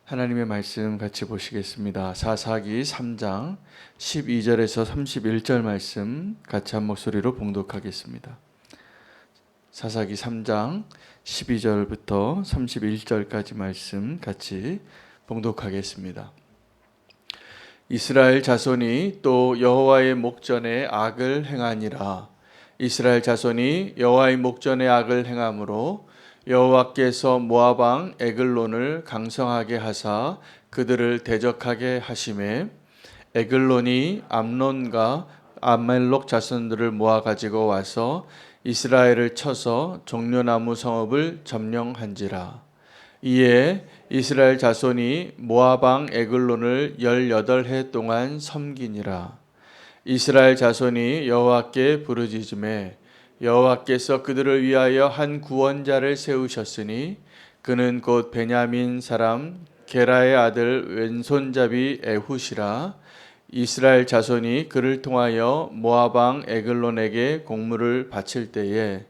하나님의 말씀 같이 보시겠습니다. 사사기 3장 12절에서 31절 말씀 같이 한 목소리로 봉독하겠습니다. 사사기 3장 12절부터 31절까지 말씀 같이 봉독하겠습니다. 이스라엘 자손이 또 여호와의 목전에 악을 행하니라. 이스라엘 자손이 여호와의 목전에 악을 행함으로 여호와께서 모압 왕 에글론을 강성하게 하사 그들을 대적하게 하심에 에글론이 암논과 아멜록 자손들을 모아 가지고 와서 이스라엘을 쳐서 종려나무 성읍을 점령한지라. 이에 이스라엘 자손이 모압 왕 에글론을 18해 동안 섬기니라. 이스라엘 자손이 여호와께 부르짖음에 여호와께서 그들을 위하여 한 구원자를 세우셨으니 그는 곧 베냐민 사람 게라의 아들 왼손잡이 에훗이라. 이스라엘 자손이 그를 통하여 모압 왕 에글론에게 공물을 바칠 때에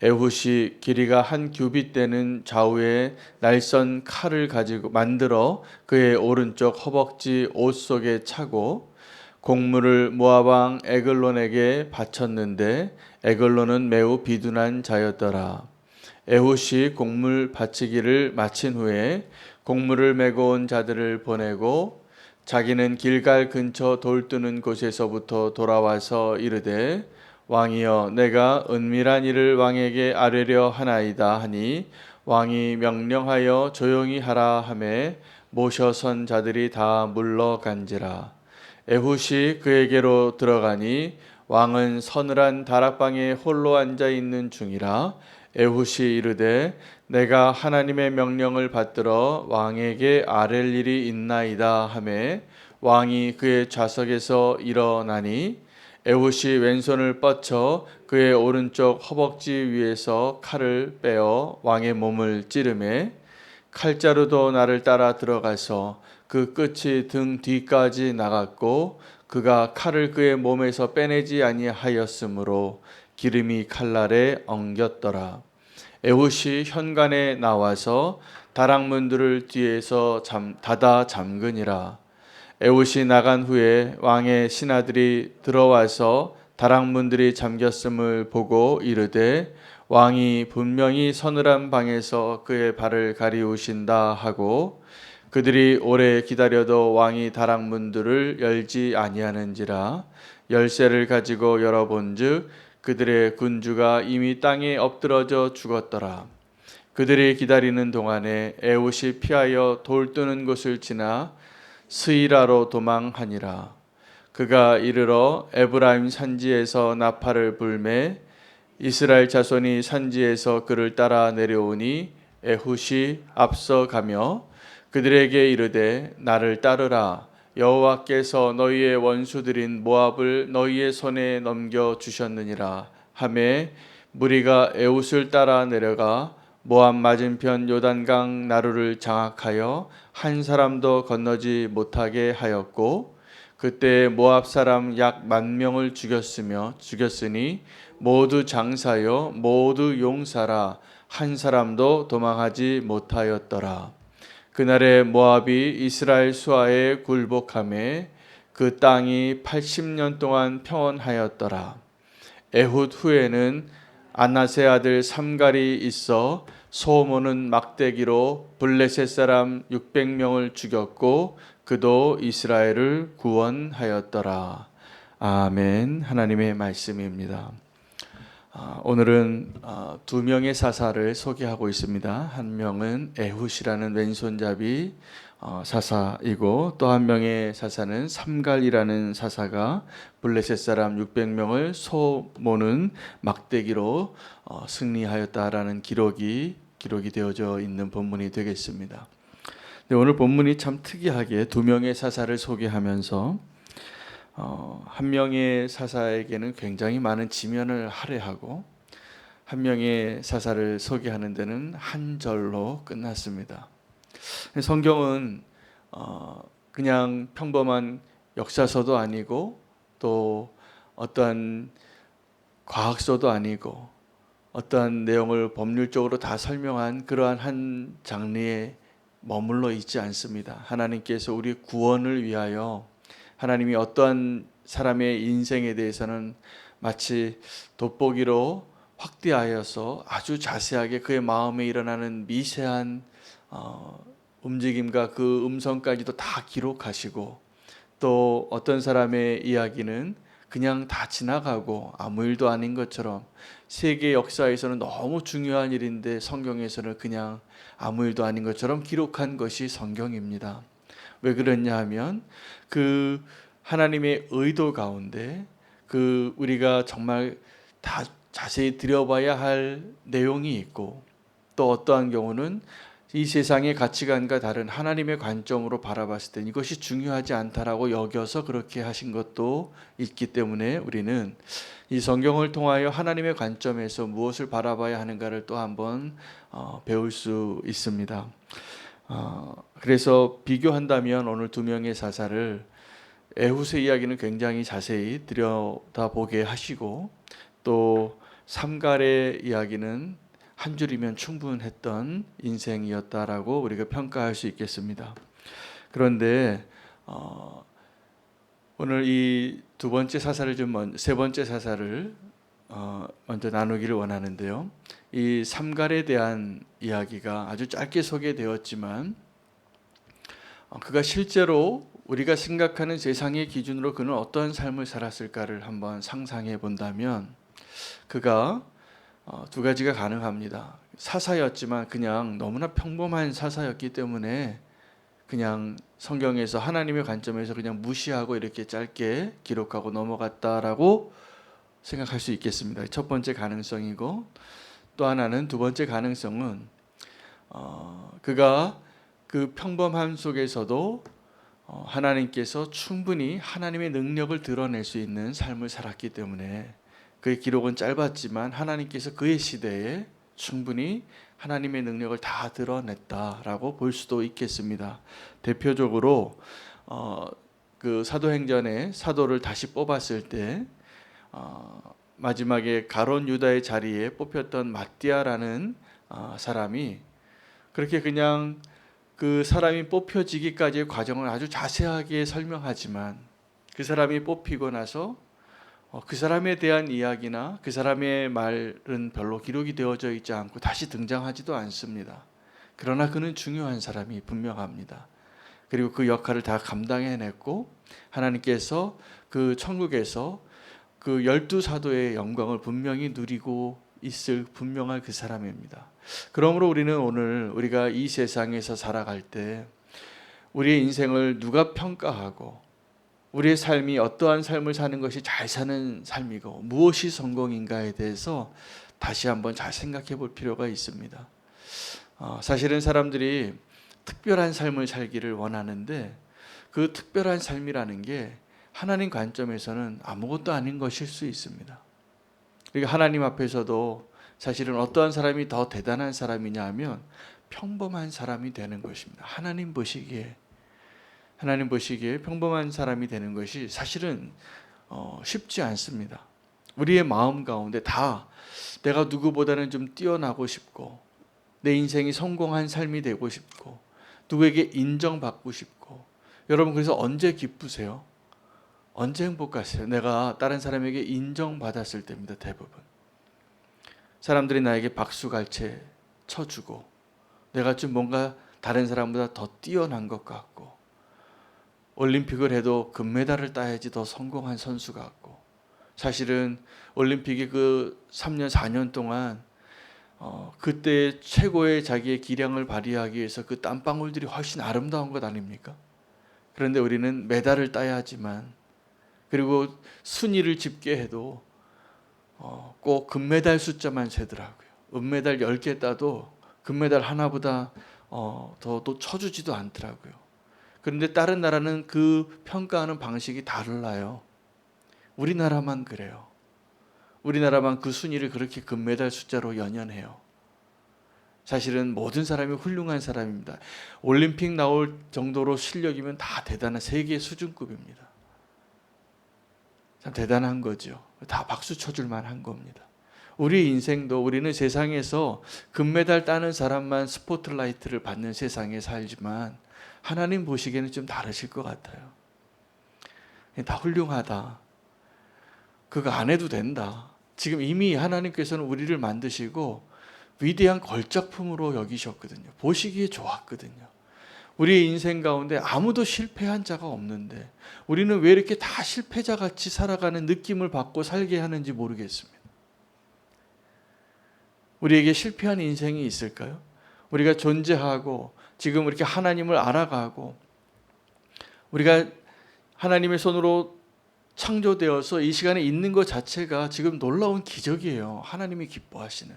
에훗이 길이가 한 규빗 되는 좌우에 날선 칼을 가지고 만들어 그의 오른쪽 허벅지 옷 속에 차고 공물을 모압 왕 에글론에게 바쳤는데 에글론은 매우 비둔한 자였더라. 에훗이 공물 바치기를 마친 후에 공물을 메고 온 자들을 보내고 자기는 길갈 근처 돌 뜨는 곳에서부터 돌아와서 이르되 왕이여 내가 은밀한 일을 왕에게 아뢰려 하나이다 하니 왕이 명령하여 조용히 하라 하매 모셔선 자들이 다 물러간지라. 에훗이 그에게로 들어가니 왕은 서늘한 다락방에 홀로 앉아 있는 중이라. 에훗이 이르되 내가 하나님의 명령을 받들어 왕에게 아랠 일이 있나이다 하매 왕이 그의 좌석에서 일어나니 에훗이 왼손을 뻗쳐 그의 오른쪽 허벅지 위에서 칼을 빼어 왕의 몸을 찌르매 칼자루도 나를 따라 들어가서 그 끝이 등 뒤까지 나갔고 그가 칼을 그의 몸에서 빼내지 아니하였으므로 기름이 칼날에 엉겼더라. 에훗이 현관에 나와서 다락문들을 뒤에서 닫아 잠그니라. 에훗이 나간 후에 왕의 신하들이 들어와서 다락문들이 잠겼음을 보고 이르되 왕이 분명히 서늘한 방에서 그의 발을 가리우신다 하고 그들이 오래 기다려도 왕이 다락문들을 열지 아니하는지라. 열쇠를 가지고 열어본즉 그들의 군주가 이미 땅에 엎드러져 죽었더라. 그들이 기다리는 동안에 에훗이 피하여 돌 뜨는 곳을 지나 스이라로 도망하니라. 그가 이르러 에브라임 산지에서 나팔을 불매 이스라엘 자손이 산지에서 그를 따라 내려오니 에훗이 앞서가며 그들에게 이르되 나를 따르라. 여호와께서 너희의 원수들인 모압을 너희의 손에 넘겨 주셨느니라 하매 무리가 에훗을 따라 내려가 모압 맞은편 요단강 나루를 장악하여 한 사람도 건너지 못하게 하였고 그때 모압 사람 약 10,000명을 죽였으니 모두 장사여 모두 용사라. 한 사람도 도망하지 못하였더라. 그날에 모압이 이스라엘 수하에 굴복하매 그 땅이 80년 동안 평온하였더라. 에훗 후에는 안낫의 아들 삼갈이 있어 소모는 막대기로 블레셋 사람 600명을 죽였고 그도 이스라엘을 구원하였더라. 아멘. 하나님의 말씀입니다. 오늘은 두 명의 사사를 소개하고 있습니다. 한 명은 에훗이라는 왼손잡이 사사이고 또 한 명의 사사는 삼갈이라는 사사가 블레셋 사람 600명을 소모는 막대기로 승리하였다라는 기록이 되어져 있는 본문이 되겠습니다. 오늘 본문이 참 특이하게 두 명의 사사를 소개하면서 한 명의 사사에게는 굉장히 많은 지면을 할애하고 한 명의 사사를 소개하는 데는 한 절로 끝났습니다. 성경은 그냥 평범한 역사서도 아니고 또 어떠한 과학서도 아니고 어떠한 내용을 법률적으로 다 설명한 그러한 한 장르의 머물러 있지 않습니다. 하나님께서 우리 구원을 위하여 하나님이 어떠한 사람의 인생에 대해서는 마치 돋보기로 확대하여서 아주 자세하게 그의 마음에 일어나는 미세한 움직임과 그 음성까지도 다 기록하시고, 또 어떤 사람의 이야기는 그냥 다 지나가고 아무 일도 아닌 것처럼, 세계 역사에서는 너무 중요한 일인데 성경에서는 그냥 아무 일도 아닌 것처럼 기록한 것이 성경입니다. 왜 그랬냐 하면 그 하나님의 의도 가운데 그 우리가 정말 다 자세히 들여봐야 할 내용이 있고, 또 어떠한 경우는 이 세상의 가치관과 다른 하나님의 관점으로 바라봤을 때 이것이 중요하지 않다라고 여겨서 그렇게 하신 것도 있기 때문에 우리는 이 성경을 통하여 하나님의 관점에서 무엇을 바라봐야 하는가를 또 한번 배울 수 있습니다. 그래서 비교한다면 오늘 두 명의 사사를, 에훗의 이야기는 굉장히 자세히 들여다보게 하시고, 또 삼갈의 이야기는 한 줄이면 충분했던 인생이었다라고 우리가 평가할 수 있겠습니다. 그런데 오늘 이 세 번째 사사를 먼저 나누기를 원하는데요. 이 삼갈에 대한 이야기가 아주 짧게 소개되었지만 그가 실제로 우리가 생각하는 세상의 기준으로 그는 어떤 삶을 살았을까를 한번 상상해 본다면 그가 두 가지가 가능합니다. 사사였지만 그냥 너무나 평범한 사사였기 때문에 그냥 성경에서 하나님의 관점에서 그냥 무시하고 이렇게 짧게 기록하고 넘어갔다라고 생각할 수 있겠습니다. 첫 번째 가능성이고, 또 하나는, 두 번째 가능성은 그가 그 평범함 속에서도 하나님께서 충분히 하나님의 능력을 드러낼 수 있는 삶을 살았기 때문에 그의 기록은 짧았지만 하나님께서 그의 시대에 충분히 하나님의 능력을 다 드러냈다라고 볼 수도 있겠습니다. 대표적으로 그 사도행전에 사도를 다시 뽑았을 때 마지막에 가론 유다의 자리에 뽑혔던 마띠아라는 사람이 그렇게 그냥 그 사람이 뽑혀지기까지의 과정을 아주 자세하게 설명하지만, 그 사람이 뽑히고 나서 그 사람에 대한 이야기나 그 사람의 말은 별로 기록이 되어져 있지 않고 다시 등장하지도 않습니다. 그러나 그는 중요한 사람이 분명합니다. 그리고 그 역할을 다 감당해냈고 하나님께서 그 천국에서 그 12사도의 영광을 분명히 누리고 있을 분명한 그 사람입니다. 그러므로 우리는 오늘 우리가 이 세상에서 살아갈 때 우리의 인생을 누가 평가하고 우리의 삶이 어떠한 삶을 사는 것이 잘 사는 삶이고 무엇이 성공인가에 대해서 다시 한번 잘 생각해 볼 필요가 있습니다. 사실은 사람들이 특별한 삶을 살기를 원하는데 그 특별한 삶이라는 게 하나님 관점에서는 아무것도 아닌 것일 수 있습니다. 그러니까 하나님 앞에서도 사실은 어떠한 사람이 더 대단한 사람이냐 하면 평범한 사람이 되는 것입니다. 하나님 보시기에 평범한 사람이 되는 것이 사실은 쉽지 않습니다. 우리의 마음 가운데 다 내가 누구보다는 좀 뛰어나고 싶고, 내 인생이 성공한 삶이 되고 싶고, 누구에게 인정받고 싶고. 여러분, 그래서 언제 기쁘세요? 언제 행복하세요? 내가 다른 사람에게 인정받았을 때입니다. 대부분 사람들이 나에게 박수갈채 쳐주고, 내가 좀 뭔가 다른 사람보다 더 뛰어난 것 같고, 올림픽을 해도 금메달을 따야지 더 성공한 선수 같고, 사실은 올림픽이 그 3년 4년 동안 그때 최고의 자기의 기량을 발휘하기 위해서 그 땀방울들이 훨씬 아름다운 것 아닙니까? 그런데 우리는 메달을 따야 하지만, 그리고 순위를 집계해도 꼭 금메달 숫자만 세더라고요. 은메달 10개 따도 금메달 하나보다 더 쳐주지도 않더라고요. 그런데 다른 나라는 그 평가하는 방식이 달라요. 우리나라만 그래요. 우리나라만 그 순위를 그렇게 금메달 숫자로 연연해요. 사실은 모든 사람이 훌륭한 사람입니다. 올림픽 나올 정도로 실력이면 다 대단한 세계 수준급입니다. 참 대단한 거죠. 다 박수 쳐줄 만한 겁니다. 우리 인생도 우리는 세상에서 금메달 따는 사람만 스포트라이트를 받는 세상에 살지만 하나님 보시기에는 좀 다르실 것 같아요. 다 훌륭하다. 그거 안 해도 된다. 지금 이미 하나님께서는 우리를 만드시고 위대한 걸작품으로 여기셨거든요. 보시기에 좋았거든요. 우리의 인생 가운데 아무도 실패한 자가 없는데 우리는 왜 이렇게 다 실패자 같이 살아가는 느낌을 받고 살게 하는지 모르겠습니다. 우리에게 실패한 인생이 있을까요? 우리가 존재하고 지금 이렇게 하나님을 알아가고 우리가 하나님의 손으로 창조되어서 이 시간에 있는 것 자체가 지금 놀라운 기적이에요. 하나님이 기뻐하시는.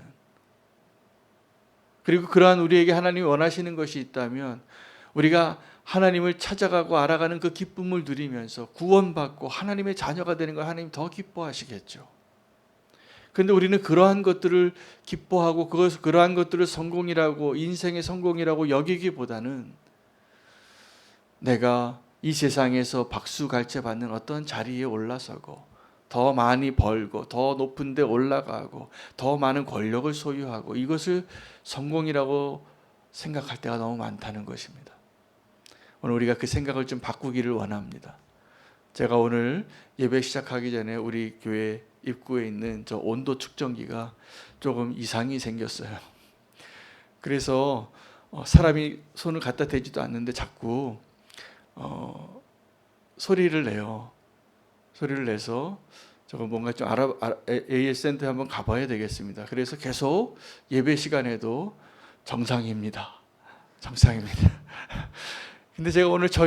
그리고 그러한 우리에게 하나님이 원하시는 것이 있다면 우리가 하나님을 찾아가고 알아가는 그 기쁨을 누리면서 구원받고 하나님의 자녀가 되는 걸 하나님 더 기뻐하시겠죠. 그런데 우리는 그러한 것들을 기뻐하고 그러한 것들을 성공이라고 인생의 성공이라고 여기기보다는 내가 이 세상에서 박수갈채 받는 어떤 자리에 올라서고 더 많이 벌고 더 높은 데 올라가고 더 많은 권력을 소유하고 이것을 성공이라고 생각할 때가 너무 많다는 것입니다. 오늘 우리가 그 생각을 좀 바꾸기를 원합니다. 제가 오늘 예배 시작하기 전에 우리 교회 입구에 있는 저 온도 측정기가 조금 이상이 생겼어요. 그래서 사람이 손을 갖다 대지도 않는데 자꾸 소리를 내요. 소리를 내서 저거 뭔가 좀 AS 센터에 한번 가봐야 되겠습니다. 그래서 계속 예배 시간에도 정상입니다. 정상입니다. 근데 제가 오늘 저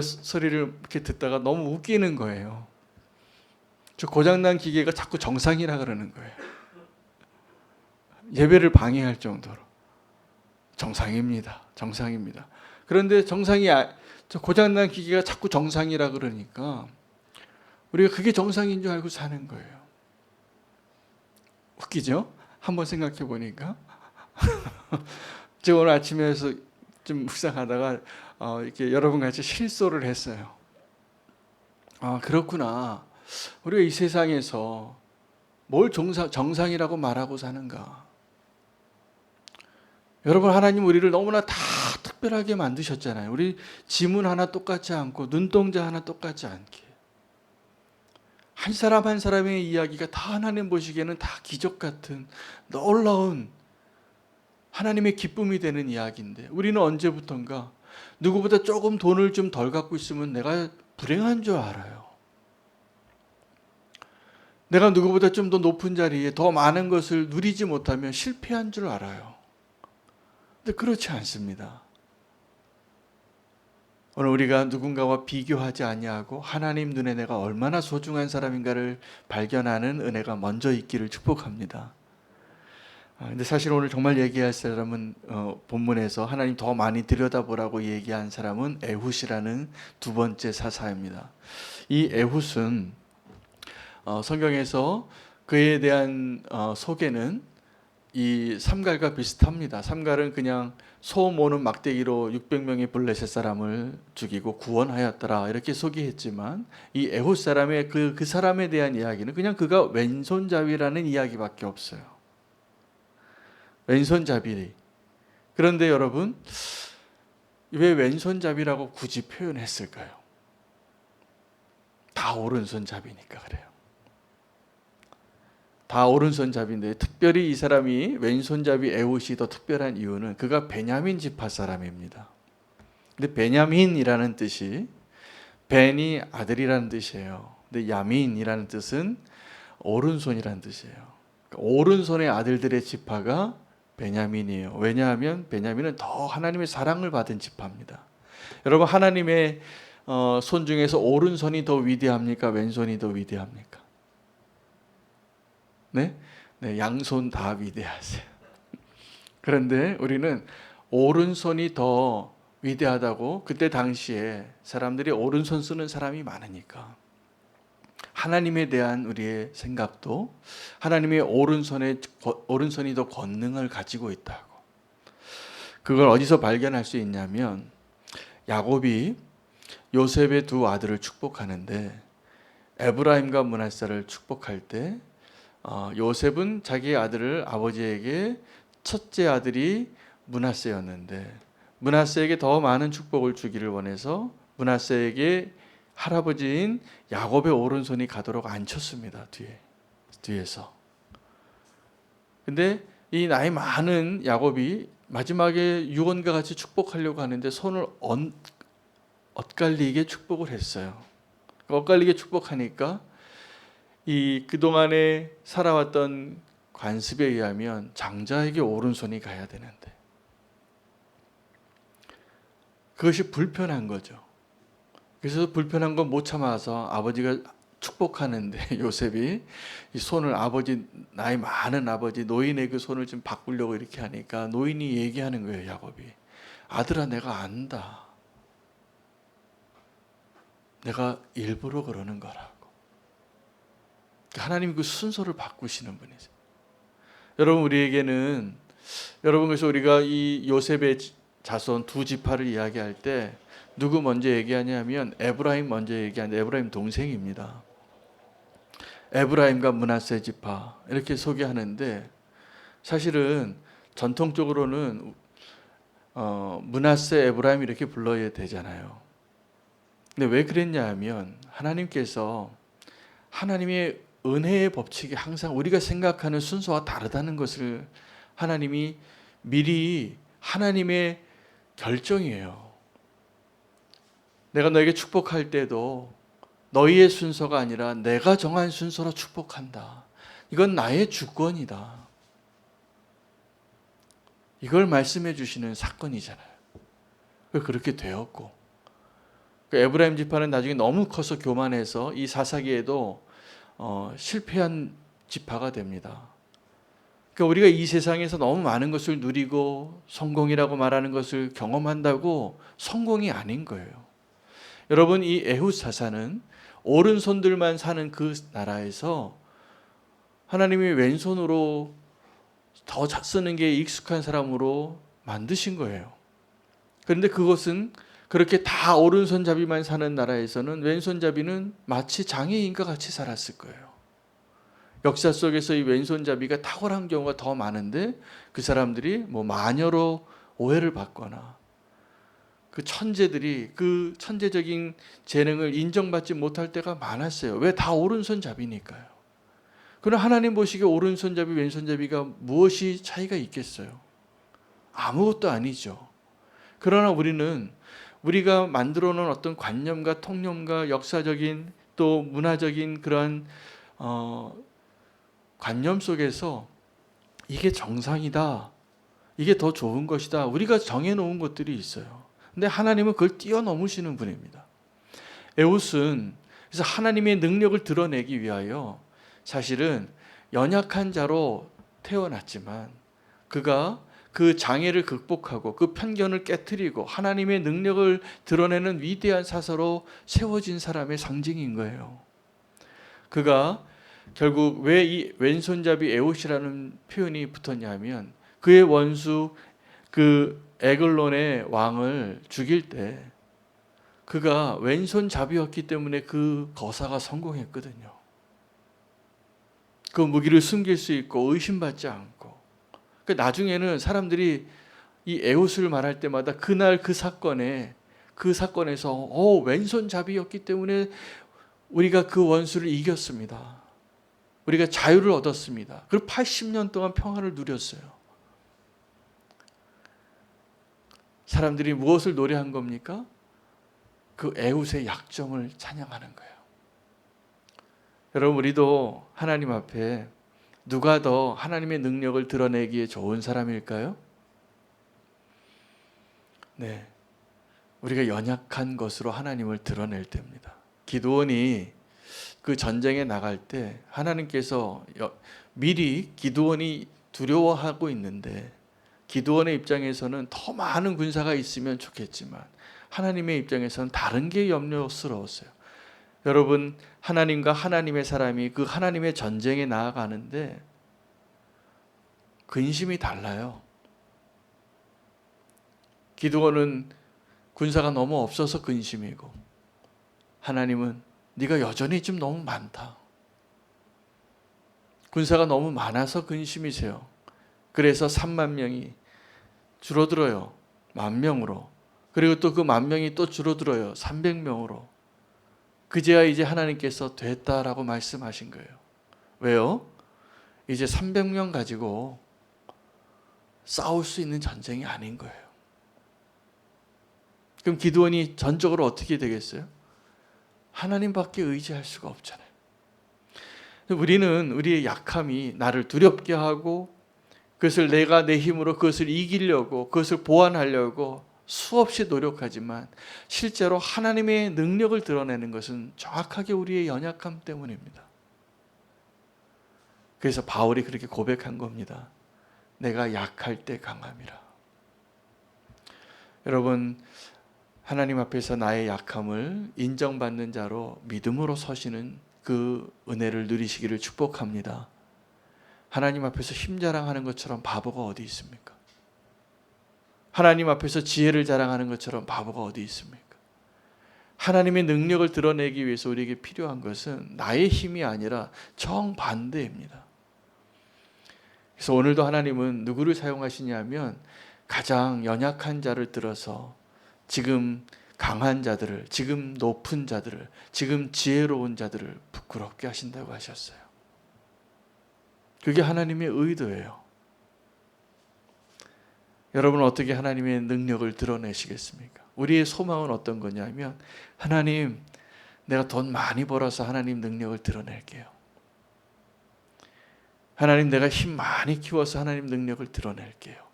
소리를 이렇게 듣다가 너무 웃기는 거예요. 저 고장난 기계가 자꾸 정상이라 그러는 거예요. 예배를 방해할 정도로. 정상입니다. 정상입니다. 그런데 저 고장난 기계가 자꾸 정상이라 그러니까 우리가 그게 정상인 줄 알고 사는 거예요. 웃기죠? 한번 생각해 보니까. 제가 오늘 아침에서 좀 묵상하다가 이렇게 여러분 같이 실소를 했어요. 아, 그렇구나. 우리가 이 세상에서 뭘 정상이라고 말하고 사는가? 여러분, 하나님 우리를 너무나 다 특별하게 만드셨잖아요. 우리 지문 하나 똑같지 않고 눈동자 하나 똑같지 않게. 한 사람 한 사람의 이야기가 다 하나님 보시기에는 다 기적 같은 놀라운 하나님의 기쁨이 되는 이야기인데 우리는 언제부턴가 누구보다 조금 돈을 좀 덜 갖고 있으면 내가 불행한 줄 알아요. 내가 누구보다 좀 더 높은 자리에 더 많은 것을 누리지 못하면 실패한 줄 알아요. 근데 그렇지 않습니다. 오늘 우리가 누군가와 비교하지 아니하고 하나님 눈에 내가 얼마나 소중한 사람인가를 발견하는 은혜가 먼저 있기를 축복합니다. 근데 사실 오늘 정말 얘기할 사람은 본문에서 하나님 더 많이 들여다보라고 얘기한 사람은 에훗이라는 두 번째 사사입니다. 이 에훗은 성경에서 그에 대한 소개는 이 삼갈과 비슷합니다. 삼갈은 그냥 소 모는 막대기로 600명의 블레셋 사람을 죽이고 구원하였더라 이렇게 소개했지만 이 에훗 사람의 그 사람에 대한 이야기는 그냥 그가 왼손잡이라는 이야기밖에 없어요. 왼손잡이. 그런데 여러분, 왜 왼손잡이라고 굳이 표현했을까요? 다 오른손잡이니까 그래요. 다 오른손잡이인데 특별히 이 사람이 왼손잡이 에훗이 더 특별한 이유는 그가 베냐민 지파 사람입니다. 근데 베냐민이라는 뜻이 벤이 아들이라는 뜻이에요. 근데 야민이라는 뜻은 오른손이라는 뜻이에요. 그러니까 오른손의 아들들의 지파가 베냐민이에요. 왜냐하면 베냐민은 더 하나님의 사랑을 받은 지파입니다. 여러분, 하나님의 손 중에서 오른손이 더 위대합니까? 왼손이 더 위대합니까? 네, 양손 다 위대하세요. 그런데 우리는 오른손이 더 위대하다고 그때 당시에 사람들이 오른손 쓰는 사람이 많으니까 하나님에 대한 우리의 생각도 하나님의 오른손이 더 권능을 가지고 있다고. 그걸 어디서 발견할 수 있냐면 야곱이 요셉의 두 아들을 축복하는데 에브라임과 므낫세를 축복할 때 요셉은 자기의 아들을 아버지에게 첫째 아들이 므낫세였는데 므낫세에게 더 많은 축복을 주기를 원해서 므낫세에게 할아버지인 야곱의 오른손이 가도록 앉혔습니다. 뒤에서. 근데 이 나이 많은 야곱이 마지막에 유언과 같이 축복하려고 하는데 손을 엇갈리게 축복을 했어요. 엇갈리게 축복하니까 이 그동안에 살아왔던 관습에 의하면 장자에게 오른손이 가야 되는데 그것이 불편한 거죠. 그래서 불편한 건 못 참아서 아버지가 축복하는데 요셉이 이 손을 나이 많은 아버지 노인의 그 손을 좀 바꾸려고 이렇게 하니까 노인이 얘기하는 거예요. 야곱이, 아들아, 내가 안다. 내가 일부러 그러는 거라고. 하나님이 그 순서를 바꾸시는 분이죠. 여러분, 우리에게는 그래서 우리가 이 요셉의 자손 두 지파를 이야기할 때 누구 먼저 얘기하냐면 에브라임 먼저 얘기하는데 에브라임 동생입니다. 에브라임과 므낫세 지파 이렇게 소개하는데 사실은 전통적으로는 므낫세, 에브라임 이렇게 불러야 되잖아요. 근데 왜 그랬냐 하면 하나님께서 하나님의 은혜의 법칙이 항상 우리가 생각하는 순서와 다르다는 것을 하나님이 미리 하나님의 결정이에요. 내가 너에게 축복할 때도 너희의 순서가 아니라 내가 정한 순서로 축복한다. 이건 나의 주권이다. 이걸 말씀해 주시는 사건이잖아요. 그렇게 되었고 에브라임 지파는 나중에 너무 커서 교만해서 이 사사기에도 실패한 지파가 됩니다. 그러니까 우리가 이 세상에서 너무 많은 것을 누리고 성공이라고 말하는 것을 경험한다고 성공이 아닌 거예요. 여러분, 이 에훗 사사는 오른손들만 사는 그 나라에서 하나님이 왼손으로 더 쓰는 게 익숙한 사람으로 만드신 거예요. 그런데 그것은 그렇게 다 오른손잡이만 사는 나라에서는 왼손잡이는 마치 장애인과 같이 살았을 거예요. 역사 속에서 이 왼손잡이가 탁월한 경우가 더 많은데 그 사람들이 뭐 마녀로 오해를 받거나 그 천재들이 그 천재적인 재능을 인정받지 못할 때가 많았어요. 왜? 다 오른손잡이니까요. 그러나 하나님 보시기에 오른손잡이, 왼손잡이가 무엇이 차이가 있겠어요? 아무것도 아니죠. 그러나 우리가 만들어 놓은 어떤 관념과 통념과 역사적인 또 문화적인 그러한 관념 속에서 이게 정상이다, 이게 더 좋은 것이다, 우리가 정해놓은 것들이 있어요. 근데 하나님은 그걸 뛰어넘으시는 분입니다. 에훗은 그래서 하나님의 능력을 드러내기 위하여 사실은 연약한 자로 태어났지만 그가 그 장애를 극복하고 그 편견을 깨트리고 하나님의 능력을 드러내는 위대한 사서로 세워진 사람의 상징인 거예요. 그가 결국 왜 이 왼손잡이 에훗이라는 표현이 붙었냐면 그의 원수 그 에글론의 왕을 죽일 때 그가 왼손잡이였기 때문에 그 거사가 성공했거든요. 그 무기를 숨길 수 있고 의심받지 않고. 나중에는 사람들이 이 에훗을 말할 때마다 그날 그 사건에서 왼손잡이였기 때문에 우리가 그 원수를 이겼습니다. 우리가 자유를 얻었습니다. 그리고 80년 동안 평화를 누렸어요. 사람들이 무엇을 노래한 겁니까? 그 에훗의 약점을 찬양하는 거예요. 여러분, 우리도 하나님 앞에 누가 더 하나님의 능력을 드러내기에 좋은 사람일까요? 네, 우리가 연약한 것으로 하나님을 드러낼 때입니다. 기드온이 그 전쟁에 나갈 때 하나님께서 미리 기드온이 두려워하고 있는데 기드온의 입장에서는 더 많은 군사가 있으면 좋겠지만 하나님의 입장에서는 다른 게 염려스러웠어요. 여러분, 하나님과 하나님의 사람이 그 하나님의 전쟁에 나아가는데 근심이 달라요. 기드온은 군사가 너무 없어서 근심이고 하나님은 네가 여전히 좀 너무 많다. 군사가 너무 많아서 근심이세요. 그래서 3만 명이 줄어들어요. 10,000명으로. 그리고 또 그 10,000명이 또 줄어들어요. 300명으로. 그제야 이제 하나님께서 됐다라고 말씀하신 거예요. 왜요? 이제 300명 가지고 싸울 수 있는 전쟁이 아닌 거예요. 그럼 기드온이 전적으로 어떻게 되겠어요? 하나님밖에 의지할 수가 없잖아요. 우리는 우리의 약함이 나를 두렵게 하고 그것을 내가 내 힘으로 그것을 이기려고 그것을 보완하려고 수없이 노력하지만 실제로 하나님의 능력을 드러내는 것은 정확하게 우리의 연약함 때문입니다. 그래서 바울이 그렇게 고백한 겁니다. 내가 약할 때 강함이라. 여러분, 하나님 앞에서 나의 약함을 인정받는 자로 믿음으로 서시는 그 은혜를 누리시기를 축복합니다. 하나님 앞에서 힘자랑하는 것처럼 바보가 어디 있습니까? 하나님 앞에서 지혜를 자랑하는 것처럼 바보가 어디 있습니까? 하나님의 능력을 드러내기 위해서 우리에게 필요한 것은 나의 힘이 아니라 정반대입니다. 그래서 오늘도 하나님은 누구를 사용하시냐면 가장 연약한 자를 들어서 지금 강한 자들을, 지금 높은 자들을, 지금 지혜로운 자들을 부끄럽게 하신다고 하셨어요. 그게 하나님의 의도예요. 여러분은 어떻게 하나님의 능력을 드러내시겠습니까? 우리의 소망은 어떤 거냐면 하나님, 내가 돈 많이 벌어서 하나님 능력을 드러낼게요. 하나님, 내가 힘 많이 키워서 하나님 능력을 드러낼게요.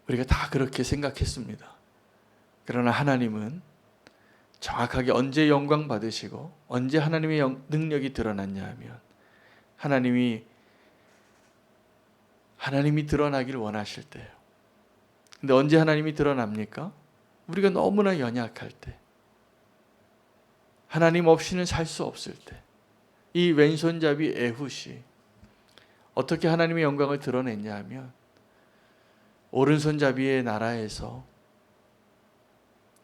우리가 다 그렇게 생각했습니다. 그러나 하나님은 정확하게 언제 영광 받으시고 언제 하나님의 능력이 드러났냐 하면 하나님이 드러나길 원하실 때예요. 근데 언제 하나님이 드러납니까? 우리가 너무나 연약할 때, 하나님 없이는 살 수 없을 때. 이 왼손잡이 에훗이 어떻게 하나님의 영광을 드러냈냐 하면 오른손잡이의 나라에서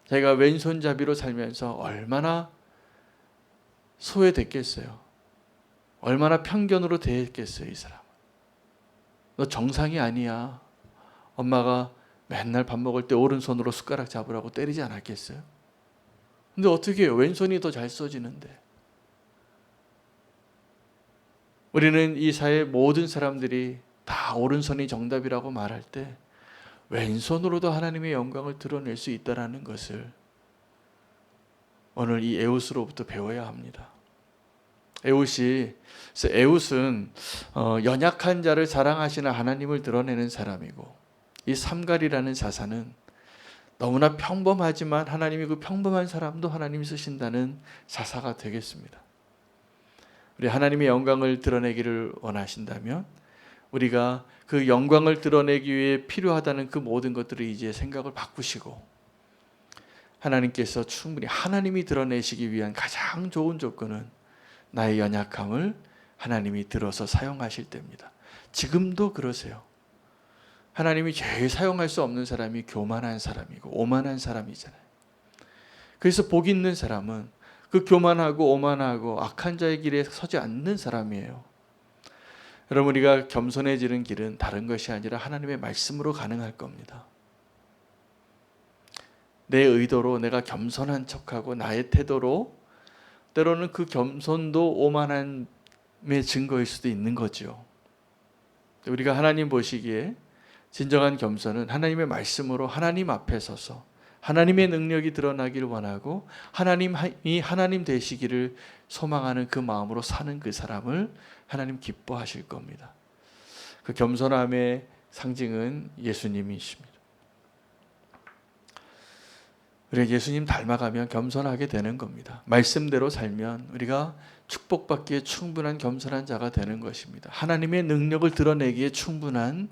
자기가 왼손잡이로 살면서 얼마나 소외됐겠어요. 얼마나 편견으로 대했겠어요. 이 사람. 너 정상이 아니야. 엄마가 맨날 밥 먹을 때 오른손으로 숟가락 잡으라고 때리지 않았겠어요? 근데 어떻게 해요? 왼손이 더 잘 써지는데. 우리는 이 사회 모든 사람들이 다 오른손이 정답이라고 말할 때 왼손으로도 하나님의 영광을 드러낼 수 있다는 것을 오늘 이 에훗으로부터 배워야 합니다. 에훗은 연약한 자를 사랑하시는 하나님을 드러내는 사람이고, 이 삼갈이라는 사사는 너무나 평범하지만 하나님이 그 평범한 사람도 하나님이 쓰신다는 사사가 되겠습니다. 우리 하나님의 영광을 드러내기를 원하신다면 우리가 그 영광을 드러내기 위해 필요하다는 그 모든 것들을 이제 생각을 바꾸시고, 하나님께서 충분히 하나님이 드러내시기 위한 가장 좋은 조건은 나의 연약함을 하나님이 들어서 사용하실 때입니다. 지금도 그러세요. 하나님이 제일 사용할 수 없는 사람이 교만한 사람이고 오만한 사람이잖아요. 그래서 복 있는 사람은 그 교만하고 오만하고 악한 자의 길에 서지 않는 사람이에요. 여러분, 우리가 겸손해지는 길은 다른 것이 아니라 하나님의 말씀으로 가능할 겁니다. 내 의도로 내가 겸손한 척하고 나의 태도로 때로는 그 겸손도 오만함의 증거일 수도 있는 거죠. 우리가 하나님 보시기에 진정한 겸손은 하나님의 말씀으로 하나님 앞에 서서 하나님의 능력이 드러나기를 원하고 하나님이 하나님 되시기를 소망하는 그 마음으로 사는 그 사람을 하나님 기뻐하실 겁니다. 그 겸손함의 상징은 예수님이십니다. 우리가 예수님 닮아가면 겸손하게 되는 겁니다. 말씀대로 살면 우리가 축복받기에 충분한 겸손한 자가 되는 것입니다. 하나님의 능력을 드러내기에 충분한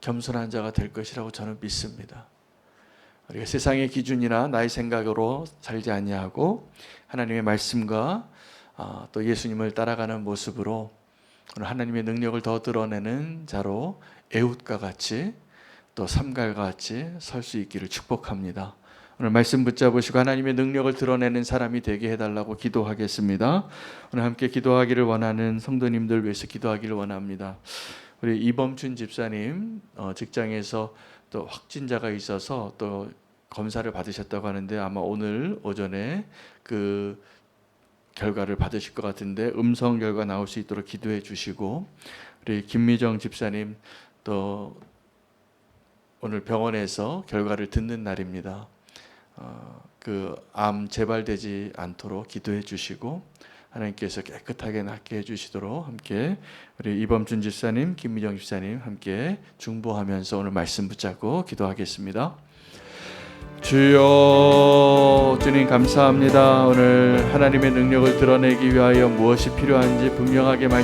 겸손한 자가 될 것이라고 저는 믿습니다. 우리가 세상의 기준이나 나의 생각으로 살지 아니하고 하나님의 말씀과 또 예수님을 따라가는 모습으로 오늘 하나님의 능력을 더 드러내는 자로 에훗과 같이 또 삼갈과 같이 설 수 있기를 축복합니다. 오늘 말씀 붙잡으시고 하나님의 능력을 드러내는 사람이 되게 해달라고 기도하겠습니다. 오늘 함께 기도하기를 원하는 성도님들 위해서 기도하기를 원합니다. 우리 이범춘 집사님 직장에서 또 확진자가 있어서 또 검사를 받으셨다고 하는데 아마 오늘 오전에 그 결과를 받으실 것 같은데 음성 결과 나올 수 있도록 기도해 주시고, 우리 김미정 집사님 또 오늘 병원에서 결과를 듣는 날입니다. 그 암 재발되지 않도록 기도해 주시고 하나님께서 깨끗하게 낫게 해주시도록 함께 우리 이범준 집사님, 김미정 집사님 함께 중보하면서 오늘 말씀 붙잡고 기도하겠습니다. 주여, 주님 감사합니다. 오늘 하나님의 능력을 드러내기 위하여 무엇이 필요한지 분명하게 말씀